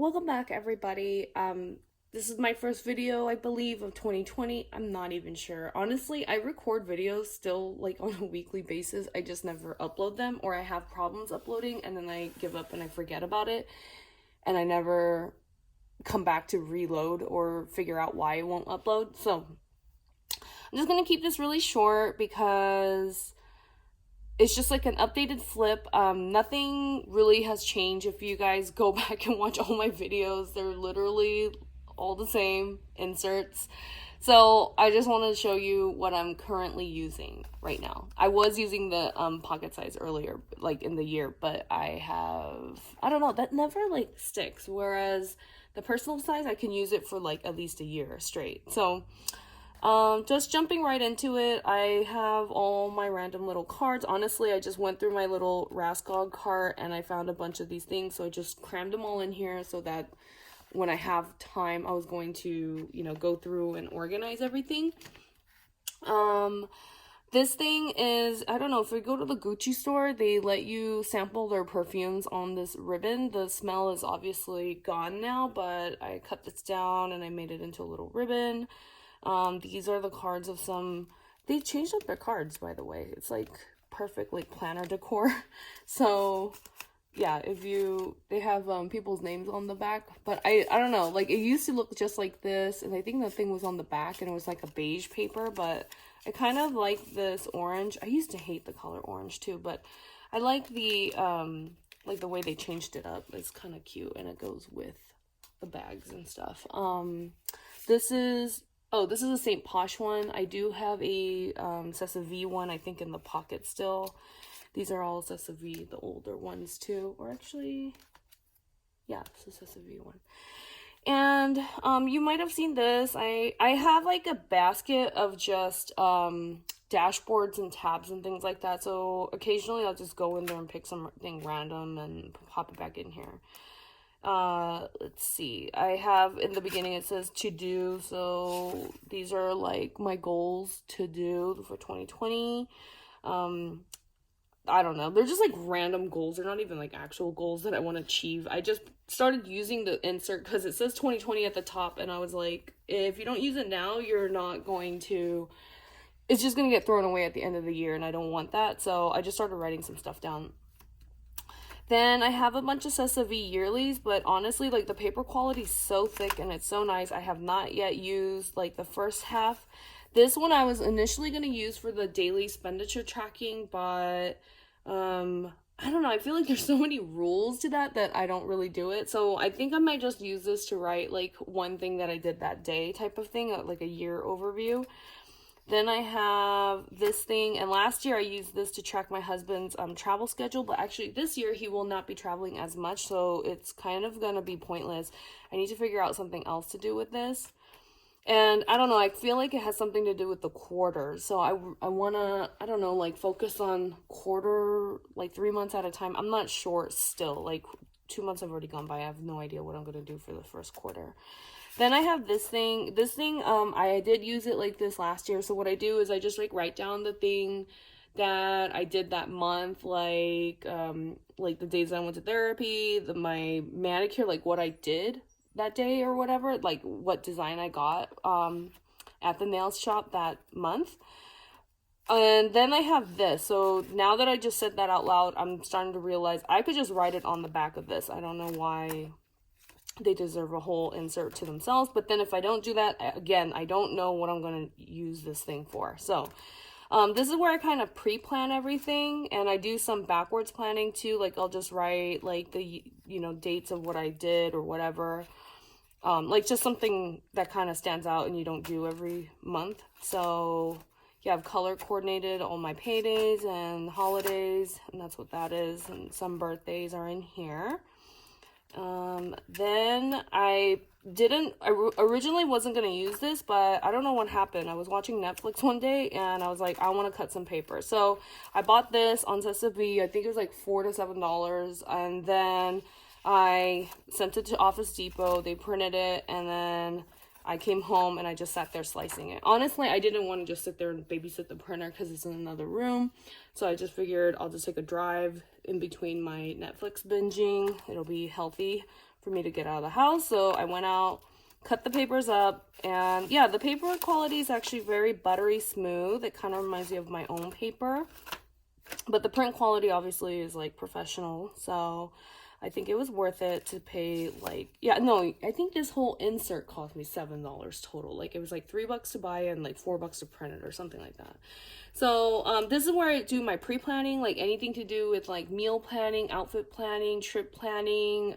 welcome back everybody. This is my first video, I believe, of 2020. I'm not even sure. Honestly, I record videos still like on a weekly basis. I just never upload them, or I have problems uploading and then I give up and I forget about it. And I never come back to reload or figure out why it won't upload. So I'm just gonna keep this really short because it's just like an updated flip. Nothing really has changed. If you guys go back and watch all my videos, they're literally all the same inserts. So I just wanted to show you what I'm currently using right now. I was using the pocket size earlier, like in the year, but I don't know, that never like sticks. Whereas the personal size, I can use it for like at least a year straight. So just jumping right into it, I have all my random little cards. Honestly, I just went through my little Raskog cart and I found a bunch of these things, so I just crammed them all in here so that when I have time, I was going to, go through and organize everything. This thing is, I don't know, if we go to the Gucci store, they let you sample their perfumes on this ribbon. The smell is obviously gone now, but I cut this down and I made it into a little ribbon. These are the cards of they changed up their cards, by the way. It's like perfect like planner decor. So yeah, they have people's names on the back, but I don't know, like it used to look just like this, and I think the thing was on the back and it was like a beige paper, but I kind of like this orange. I used to hate the color orange too, but I like the way they changed it up. It's kind of cute and it goes with the bags and stuff. This is a St. Posh one. I do have a Cessa V one, I think, in the pocket still. These are all Cessa V, the older ones too. Or actually, yeah, it's a Cessa V one. And you might have seen this. I have like a basket of just dashboards and tabs and things like that. So occasionally I'll just go in there and pick something random and pop it back in here. Let's see, I have in the beginning it says to do, so these are like my goals to do for 2020. I don't know, they're just like random goals. They're not even like actual goals that I want to achieve. I just started using the insert because it says 2020 at the top, and I was like, if you don't use it now, it's just gonna get thrown away at the end of the year, and I don't want that. So I just started writing some stuff down. Then I have a bunch of Cessa V yearlies, but honestly, like the paper quality is so thick and it's so nice. I have not yet used like the first half. This one I was initially going to use for the daily expenditure tracking, but I don't know. I feel like there's so many rules to that I don't really do it. So I think I might just use this to write like one thing that I did that day type of thing, like a year overview. Then I have this thing, and last year I used this to track my husband's travel schedule, but actually this year he will not be traveling as much, so it's kind of gonna be pointless. I need to figure out something else to do with this. And I don't know, I feel like it has something to do with the quarter, so I wanna, I don't know, like focus on quarter, like 3 months at a time. I'm not sure still, like 2 months have already gone by. I have no idea what I'm gonna do for the first quarter. Then I have this thing, I did use it like this last year. So what I do is I just like write down the thing that I did that month, like the days I went to therapy, my manicure, like what I did that day or whatever, like what design I got at the nail shop that month. And then I have this. So now that I just said that out loud, I'm starting to realize I could just write it on the back of this. I don't know why they deserve a whole insert to themselves, but then if I don't do that, again, I don't know what I'm going to use this thing for. So this is where I kind of pre-plan everything, and I do some backwards planning too. Like I'll just write like the dates of what I did or whatever, like just something that kind of stands out and you don't do every month. So yeah, I've color coordinated all my paydays and holidays, and that's what that is, and some birthdays are in here. Then I originally wasn't going to use this, but I don't know what happened. I was watching Netflix one day and I was like, I want to cut some paper. So I bought this on Cessa V. I think it was like $4 to $7. And then I sent it to Office Depot. They printed it, and then I came home and I just sat there slicing it. Honestly, I didn't want to just sit there and babysit the printer because it's in another room. So I just figured I'll just take a drive in between my Netflix binging. It'll be healthy for me to get out of the house. So I went out, cut the papers up, and yeah, the paper quality is actually very buttery smooth. It kind of reminds me of my own paper, but the print quality obviously is like professional. So I think it was worth it to pay, like, yeah, no, I think this whole insert cost me $7 total. Like, it was like $3 to buy it and like $4 to print it or something like that. So this is where I do my pre-planning, like anything to do with like meal planning, outfit planning, trip planning,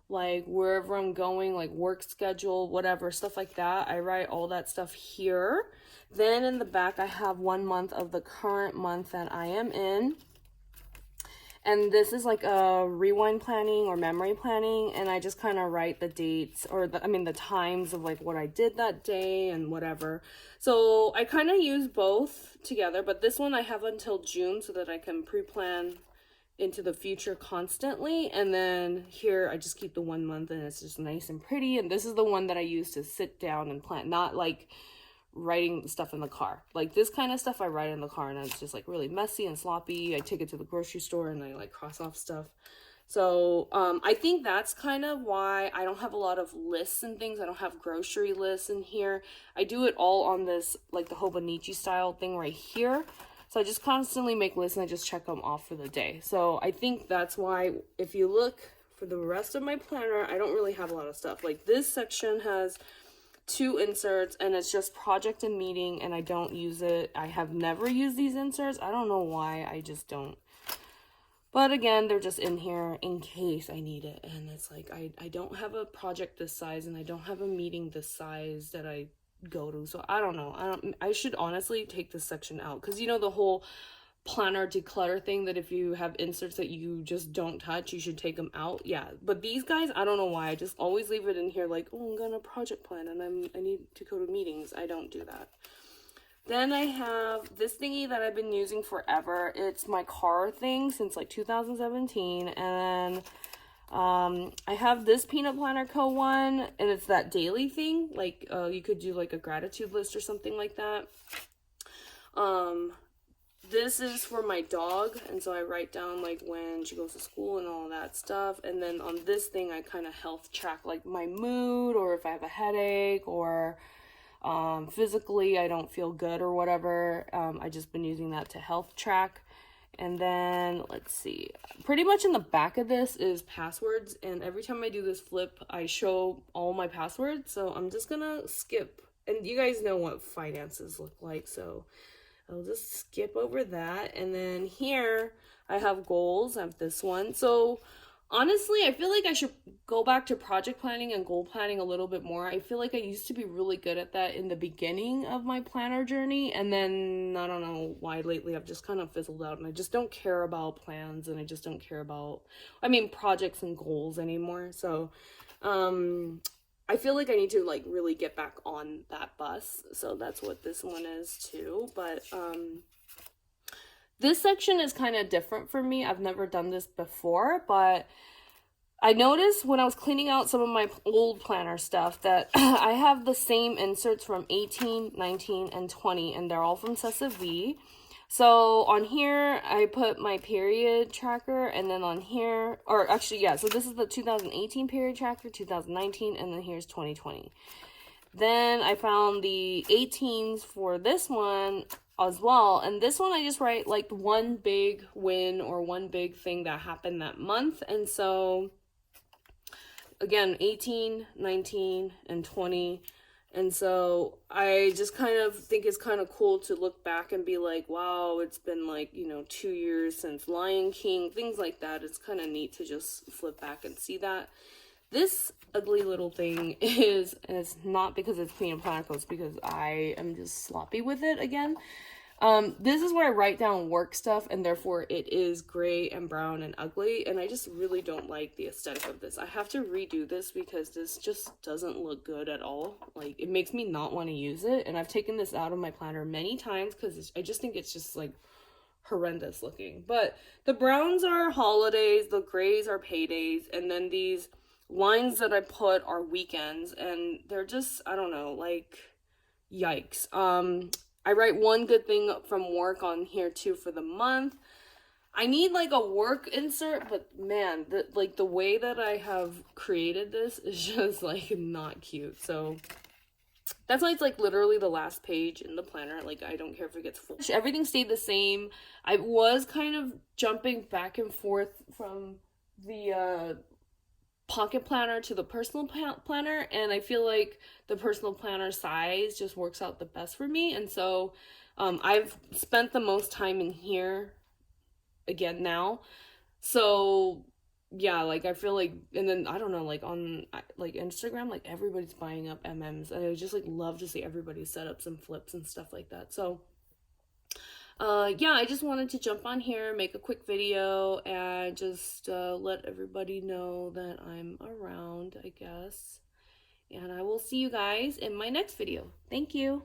like wherever I'm going, like work schedule, whatever, stuff like that. I write all that stuff here. Then in the back, I have 1 month of the current month that I am in. And this is like a rewind planning or memory planning, and I just kind of write the dates or the times of like what I did that day and whatever. So I kind of use both together, but this one I have until June so that I can pre-plan into the future constantly. And then here I just keep the 1 month, and it's just nice and pretty. And this is the one that I use to sit down and plan, not like writing stuff in the car. Like this kind of stuff I write in the car, and it's just like really messy and sloppy. I take it to the grocery store and I like cross off stuff. So I think that's kind of why I don't have a lot of lists and things. I don't have grocery lists in here. I do it all on this like the Hobonichi style thing right here. So I just constantly make lists and I just check them off for the day. So I think that's why if you look for the rest of my planner, I don't really have a lot of stuff. Like this section has 2 inserts, and it's just project and meeting, and I don't use it. I have never used these inserts. I don't know why, I just don't. But again, they're just in here in case I need it. And it's like I don't have a project this size, and I don't have a meeting this size that I go to. So I don't know. I should honestly take this section out, because you know the whole planner declutter thing, that if you have inserts that you just don't touch, you should take them out. Yeah, but these guys, I don't know why, I just always leave it in here like, oh, I'm gonna project plan and I need to go to meetings. I don't do that. Then I have this thingy that I've been using forever. It's my car thing since like 2017, and then I have this Peanut Planner Co. one, and it's that daily thing, like you could do like a gratitude list or something like that. This is for my dog, and so I write down like when she goes to school and all that stuff. And then on this thing, I kind of health track like my mood, or if I have a headache, or physically I don't feel good or whatever. I just been using that to health track. And then let's see, pretty much in the back of this is passwords, and every time I do this flip, I show all my passwords. So I'm just gonna skip, and you guys know what finances look like, so I'll just skip over that. And then here I have goals. I have this one. So honestly, I feel like I should go back to project planning and goal planning a little bit more. I feel like I used to be really good at that in the beginning of my planner journey, and then I don't know why lately I've just kind of fizzled out, and I just don't care about plans, and I just don't care about, projects and goals anymore. So I feel like I need to like really get back on that bus. So that's what this one is too. But this section is kind of different for me. I've never done this before, but I noticed when I was cleaning out some of my old planner stuff that I have the same inserts from 18, 19, and 20, and they're all from Cessa V. So on here, I put my period tracker, and then on here, or actually, yeah, so this is the 2018 period tracker, 2019, and then here's 2020. Then I found the 18s for this one as well, and this one I just write like one big win or one big thing that happened that month. And so again, 18, 19, and 20. And so I just kind of think it's kind of cool to look back and be like, wow, it's been like, 2 years since Lion King, things like that. It's kind of neat to just flip back and see that. This ugly little thing is, and it's not because it's Peanut Planner Co., it's because I am just sloppy with it again. This is where I write down work stuff, and therefore it is gray and brown and ugly, and I just really don't like the aesthetic of this. I have to redo this because this just doesn't look good at all. Like, it makes me not want to use it, and I've taken this out of my planner many times because I just think it's just like horrendous looking. But the browns are holidays, the grays are paydays, and then these lines that I put are weekends, and they're just, I don't know, like, yikes. I write one good thing from work on here too for the month. I need like a work insert, but man, the way that I have created this is just like not cute. So that's why it's like literally the last page in the planner. Like I don't care if it gets full. Everything stayed the same. I was kind of jumping back and forth from the pocket planner to the personal planner, and I feel like the personal planner size just works out the best for me. And so I've spent the most time in here again now. So yeah, like I feel like, and then I don't know, like on like Instagram, like everybody's buying up MMs, and I just like love to see everybody's setups and flips and stuff like that. So yeah, I just wanted to jump on here, make a quick video, and just let everybody know that I'm around, I guess. And I will see you guys in my next video. Thank you.